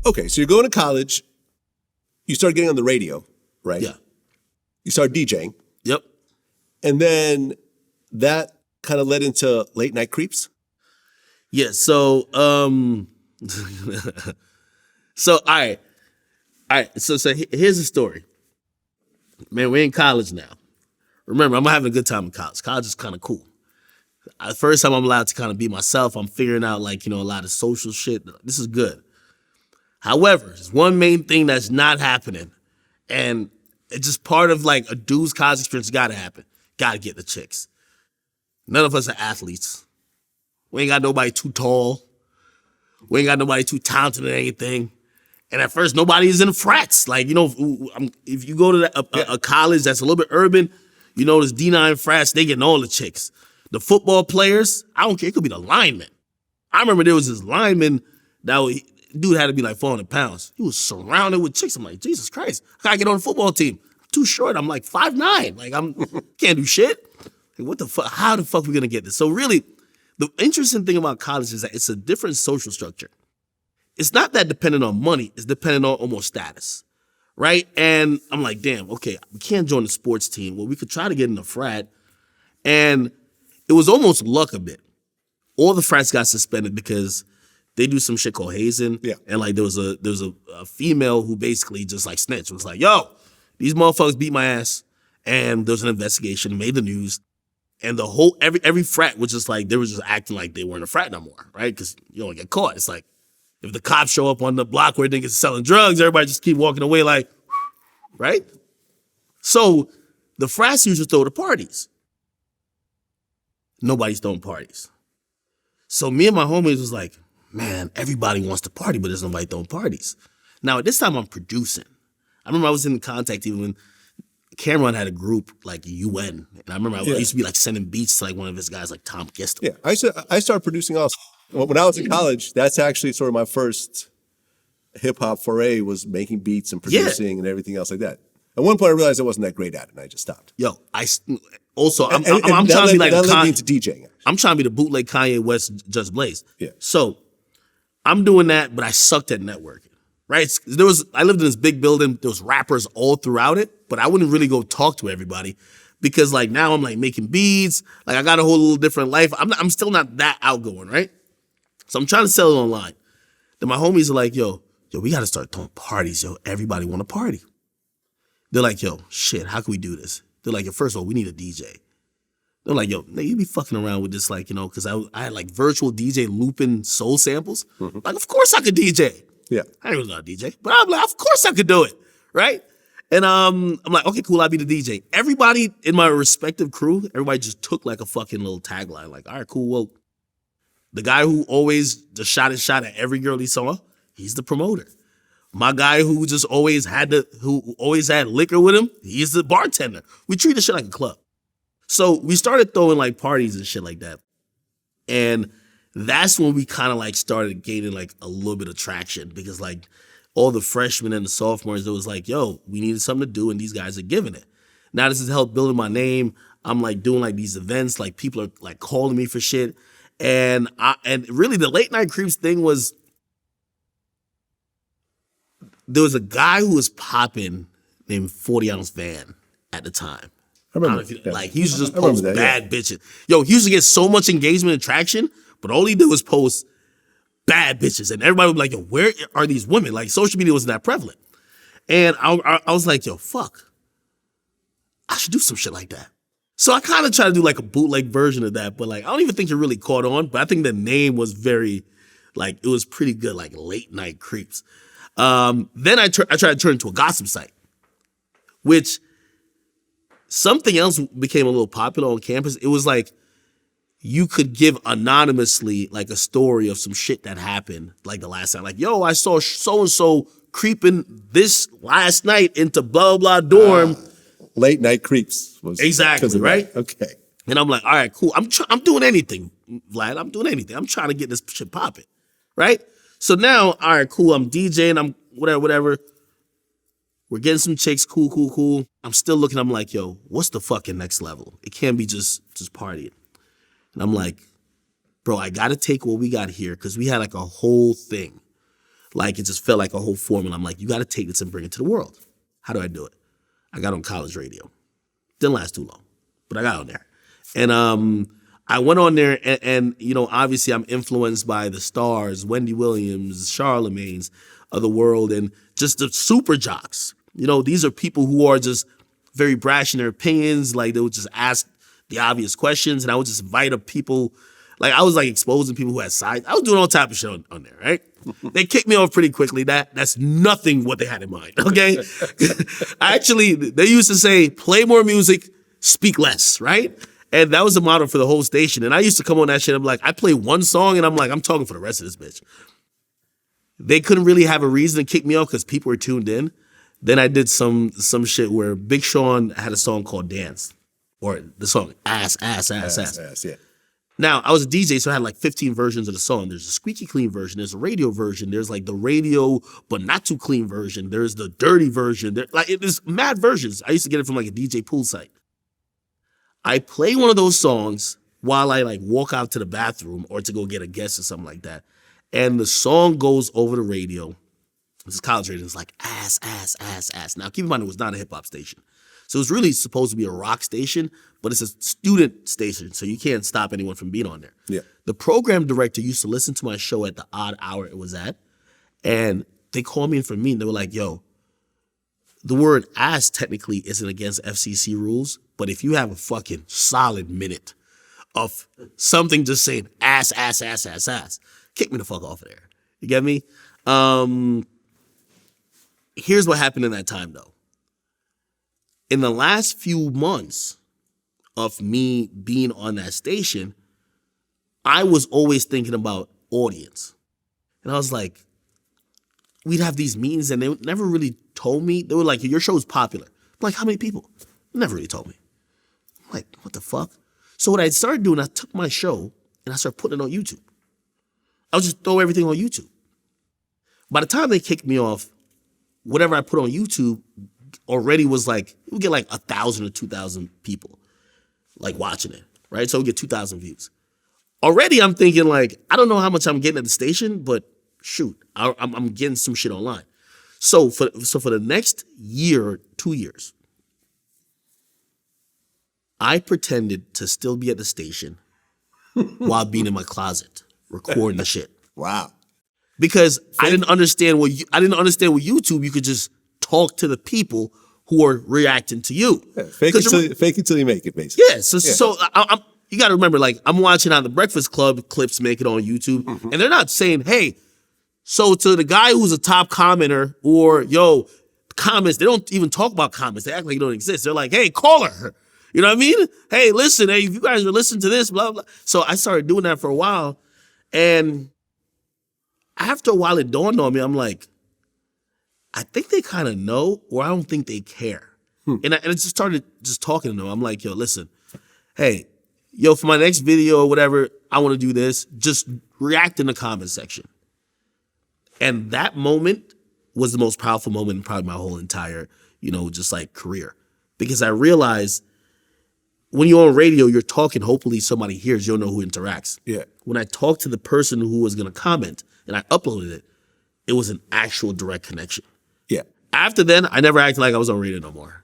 Okay, so you're going to college. You start getting on the radio, right? Yeah. You start DJing. Yep. And then that kind of led into late night creeps. Yeah. So, so all right. So here's the story. Man, we're in college now. Remember, I'm having a good time in college. College is kind of cool. The first time I'm allowed to kind of be myself. I'm figuring out a lot of social shit. This is good. However, there's one main thing that's not happening, and it's just part of a dude's college experience. Got to happen. Got to get the chicks. None of us are athletes. We ain't got nobody too tall. We ain't got nobody too talented or anything. And at first, nobody is in frats. If you go to a college that's a little bit urban, there's D9 frats. They getting all the chicks. The football players, I don't care. It could be the linemen. I remember there was this lineman dude had to be 400 pounds. He was surrounded with chicks. I'm like, Jesus Christ, I gotta get on the football team. I'm too short. I'm 5'9". Can't do shit. What the fuck? How the fuck we gonna get this? So really, the interesting thing about college is that it's a different social structure. It's not that dependent on money. It's dependent on almost status, right? And I'm like, damn, okay, we can't join the sports team. Well, we could try to get in the frat. And it was almost luck a bit. All the frats got suspended because they do some shit called hazing. Yeah. And there was a female who basically just snitched. It was yo, these motherfuckers beat my ass. And there was an investigation, made the news. And the whole, every frat was just they were just acting like they weren't a frat no more, right? Because you don't get caught. It's if the cops show up on the block where niggas selling drugs, everybody just keep walking away right? So the frats used to throw the parties. Nobody's throwing parties. So me and my homies was man, everybody wants to party, but there's nobody throwing parties. Now, at this time, I'm producing. I remember I was in contact even when Cameron had a group UN. And I remember I used to be sending beats to one of his guys Tom Gistel. Yeah, I started producing also. When I was in college, that's actually sort of my first hip-hop foray, was making beats and producing and everything else like that. At one point, I realized I wasn't that great at it, and I just stopped. Yo, I'm trying to be that led me into DJing. I'm trying to be the bootleg Kanye West Just Blaze. Yeah. So I'm doing that, but I sucked at networking, right? I lived in this big building. There was rappers all throughout it, but I wouldn't really go talk to everybody because now I'm making beats. I got a whole little different life. I'm still not that outgoing, right? So I'm trying to sell it online. Then my homies are yo, we got to start throwing parties, yo. Everybody want to party. They're yo, shit, how can we do this? They're yo, first of all, we need a DJ. They're yo, you be fucking around with this, because I had virtual DJ looping soul samples. Mm-hmm. Of course I could DJ. Yeah. I didn't really know how to DJ, but I'm of course I could do it, right? And I'm okay, cool, I'll be the DJ. Everybody in my respective crew, everybody just took a fucking little tagline, all right, cool, well, the guy who always just shot his shot at every girl he saw, he's the promoter. My guy who just always had liquor with him, he's the bartender. We treat the shit like a club. So we started throwing parties and shit like that. And that's when we kind of started gaining a little bit of traction because all the freshmen and the sophomores, it was yo, we needed something to do and these guys are giving it. Now this has helped building my name. I'm doing these events, people are calling me for shit. And really the late night creeps thing was, there was a guy who was popping named 40 Ounce Van at the time. I remember. He used to just post bad bitches. Yo, he used to get so much engagement and traction, but all he did was post bad bitches. And everybody would be yo, where are these women? Social media wasn't that prevalent. And I was yo, fuck. I should do some shit like that. So I kind of tried to do a bootleg version of that, but I don't even think it really caught on. But I think the name was very, it was pretty good, late night creeps. Then I tried to turn it into a gossip site, which something else became a little popular on campus. It was you could give anonymously a story of some shit that happened the last time. Yo, I saw so-and-so creeping this last night into blah, blah, dorm. Late night creeps. Exactly, right? That. Okay. And I'm all right, cool. I'm doing anything, Vlad. I'm doing anything. I'm trying to get this shit popping, right? So now, all right, cool. I'm DJing. I'm whatever. We're getting some chicks. Cool. I'm still looking. I'm yo, what's the fucking next level? It can't be just partying. And I'm bro, I got to take what we got here because we had a whole thing. Like, it just felt like a whole formula. I'm like, you got to take this and bring it to the world. How do I do it? I got on college radio. Didn't last too long, but I got on there. And I went on there and you know, obviously I'm influenced by the stars, Wendy Williams, Charlemagne's of the world, and just the super jocks. You know, these are people who are just very brash in their opinions. Like, they would just ask the obvious questions, and I would just invite up people. Like, I was like exposing people who had sides. I was doing all type of shit on there, right? They kicked me off pretty quickly. That's nothing what they had in mind, okay? Actually, they used to say, play more music, speak less, right? And that was the motto for the whole station. And I used to come on that shit. I'm like, I play one song, and I'm like, I'm talking for the rest of this bitch. They couldn't really have a reason to kick me off because people were tuned in. Then I did some shit where Big Sean had a song called Dance, or the song Ass, Ass, Ass, Ass. Ass, yeah. Now, I was a DJ, so I had like 15 versions of the song. There's a squeaky clean version. There's a radio version. There's like the radio, but not too clean version. There's the dirty version. There's mad versions. I used to get it from like a DJ pool site. I play one of those songs while I like walk out to the bathroom or to go get a guest or something like that. And the song goes over the radio. This is college radio. It's like ass, ass, ass, ass. Now, keep in mind, it was not a hip hop station. So it's really supposed to be a rock station, but it's a student station, so you can't stop anyone from being on there. Yeah. The program director used to listen to my show at the odd hour it was at, and they called me in for a meeting. They were like, yo, the word ass technically isn't against FCC rules, but if you have a fucking solid minute of something just saying ass, ass, ass, ass, ass, kick me the fuck off of there. You get me? Here's what happened in that time, though. In the last few months of me being on that station, I was always thinking about audience. And I was like, we'd have these meetings and they never really told me. They were like, your show's popular. I'm like, how many people? They never really told me. I'm like, what the fuck? So what I started doing, I took my show and I started putting it on YouTube. I would just throw everything on YouTube. By the time they kicked me off, whatever I put on YouTube already was like, we get like 1,000 or 2,000 people like watching it, right? So we get 2,000 views. Already I'm thinking like, I don't know how much I'm getting at the station, but shoot, I'm getting some shit online. So for the next year, 2 years, I pretended to still be at the station while being in my closet recording the shit. Wow. Because I didn't understand with YouTube you could just talk to the people who are reacting to you. Yeah, fake it till you make it, basically. Yeah. So I'm you got to remember, like, I'm watching how the Breakfast Club clips make it on YouTube, and they're not saying, hey, so to the guy who's a top commenter or, yo, comments, they don't even talk about comments. They act like they don't exist. They're like, hey, call her. You know what I mean? Hey, listen, hey, if you guys are listening to this, blah, blah. So I started doing that for a while. And after a while, it dawned on me, I'm like, I think they kind of know, or I don't think they care. And I just started just talking to them. I'm like, yo, listen, hey, yo, for my next video or whatever, I want to do this. Just react in the comment section. And that moment was the most powerful moment in probably my whole entire, just like career. Because I realized when you're on radio, you're talking, hopefully somebody hears, you'll know who interacts. Yeah. When I talked to the person who was going to comment and I uploaded it, it was an actual direct connection. Yeah. After then, I never acted like I was on radio no more.